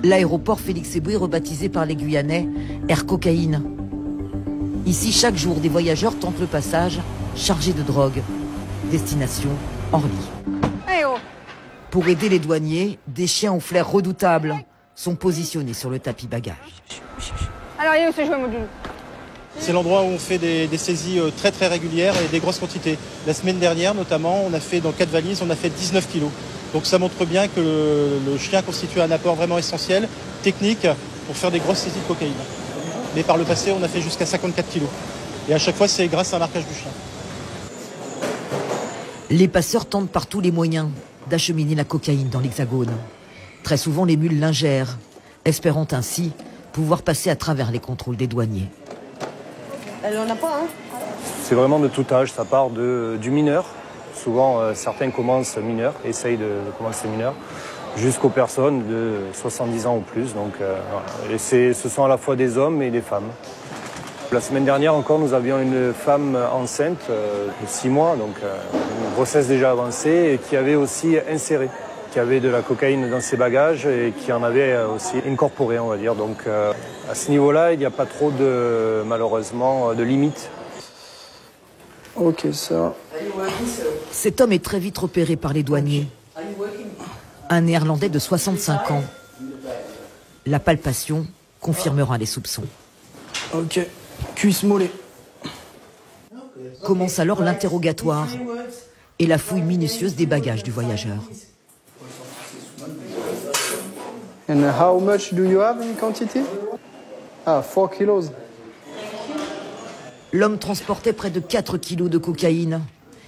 L'aéroport Félix Éboué, rebaptisé par les Guyanais Air Cocaïne. Ici, chaque jour, des voyageurs tentent le passage chargés de drogue. Destination Orly. Pour aider les douaniers, des chiens aux flair redoutables sont positionnés sur le tapis bagage. Alors, il est où ce jouet module? C'est l'endroit où on fait des saisies très très régulières et des grosses quantités. La semaine dernière, notamment, on a fait dans 4 valises, on a fait 19 kilos. Donc ça montre bien que le chien constitue un apport vraiment essentiel, technique, pour faire des grosses saisies de cocaïne. Mais par le passé, on a fait jusqu'à 54 kilos. Et à chaque fois, c'est grâce à un marquage du chien. Les passeurs tentent par tous les moyens d'acheminer la cocaïne dans l'Hexagone. Très souvent, les mules l'ingèrent, espérant ainsi pouvoir passer à travers les contrôles des douaniers. Elle en a pas, hein? C'est vraiment de tout âge, ça part du mineur. Souvent, certains commencent mineurs, essayent de commencer mineurs, jusqu'aux personnes de 70 ans ou plus. Donc, et ce sont à la fois des hommes et des femmes. La semaine dernière encore, nous avions une femme enceinte de 6 mois, donc une grossesse déjà avancée, et qui avait aussi inséré, qui avait de la cocaïne dans ses bagages et qui en avait aussi incorporé, on va dire. Donc à ce niveau-là, il n'y a pas trop de, malheureusement, de limites. Ok, ça. Cet homme est très vite repéré par les douaniers. Un Néerlandais de 65 ans. La palpation confirmera les soupçons. Ok, cuisse mollet. Commence alors l'interrogatoire et la fouille minutieuse des bagages du voyageur. And how much do you have in quantity? Ah, 4 kilos. L'homme transportait près de 4 kilos de cocaïne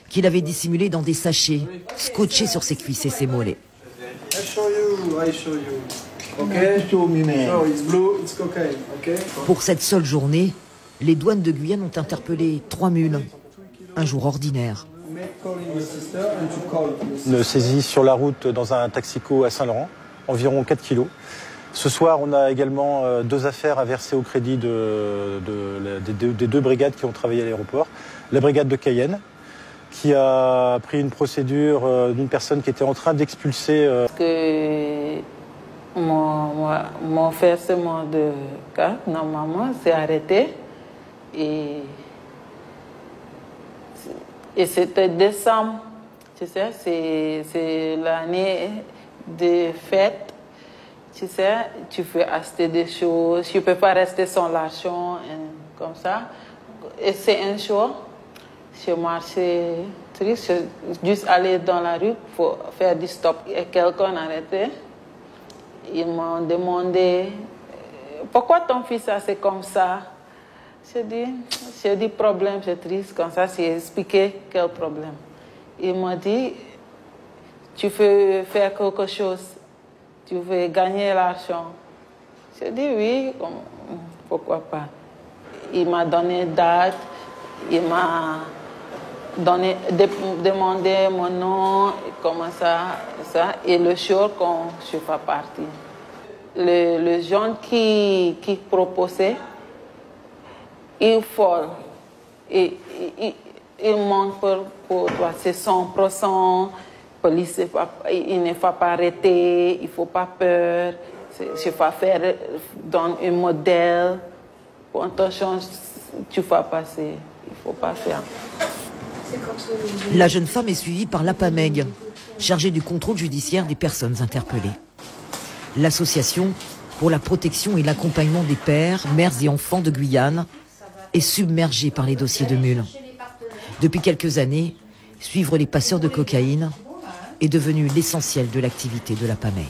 qu'il avait dissimulé dans des sachets, scotchés sur ses cuisses et ses mollets. I show you. Okay. So it's blue, it's cocaine. Okay. Pour cette seule journée, les douanes de Guyane ont interpellé 3 mules. Un jour ordinaire. Une saisie sur la route dans un taxico à Saint-Laurent, environ 4 kilos. Ce soir, on a également 2 affaires à verser au crédit des 2 brigades qui ont travaillé à l'aéroport. La brigade de Cayenne, qui a pris une procédure d'une personne qui était en train d'expulser... Mon versement de carte, normalement, c'est arrêté. Et c'était décembre, tu sais, c'est l'année des fêtes. Tu sais, tu peux acheter des choses, tu ne peux pas rester sans l'argent, comme ça. Et c'est un jour, je marchais, juste aller dans la rue pour faire du stop. Et quelqu'un a arrêté. Ils m'ont demandé, pourquoi ton fils c'est comme ça? J'ai dit problème, c'est triste, comme ça, j'ai expliqué quel problème. Ils m'ont dit, tu veux faire quelque chose, tu veux gagner l'argent. J'ai dit oui, pourquoi pas. Il m'a donné date, il m'a demandé mon nom, comment ça, et le jour quand je suis partie. Le jeune qui proposait, il faut, il manque pour toi, c'est 100%, police, il ne faut pas arrêter, il ne faut pas peur, je vais faire dans un modèle, pour attention, tu vas passer, il ne faut pas faire. La jeune femme est suivie par l'APAMEG, chargée du contrôle judiciaire des personnes interpellées. L'association pour la protection et l'accompagnement des pères, mères et enfants de Guyane est submergée par les dossiers de mules. Depuis quelques années, suivre les passeurs de cocaïne est devenu l'essentiel de l'activité de l'APAMEG.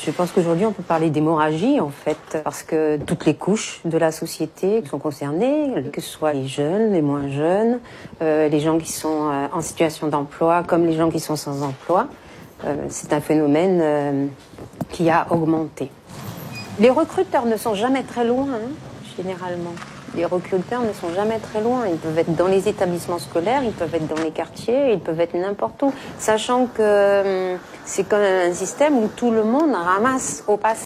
Je pense qu'aujourd'hui, on peut parler d'hémorragie, en fait, parce que toutes les couches de la société sont concernées, que ce soit les jeunes, les moins jeunes, les gens qui sont en situation d'emploi, comme les gens qui sont sans emploi. C'est un phénomène qui a augmenté. Les recruteurs ne sont jamais très loin, hein, généralement. Les recruteurs ne sont jamais très loin. Ils peuvent être dans les établissements scolaires, ils peuvent être dans les quartiers, ils peuvent être n'importe où. Sachant que c'est quand même un système où tout le monde ramasse au passé.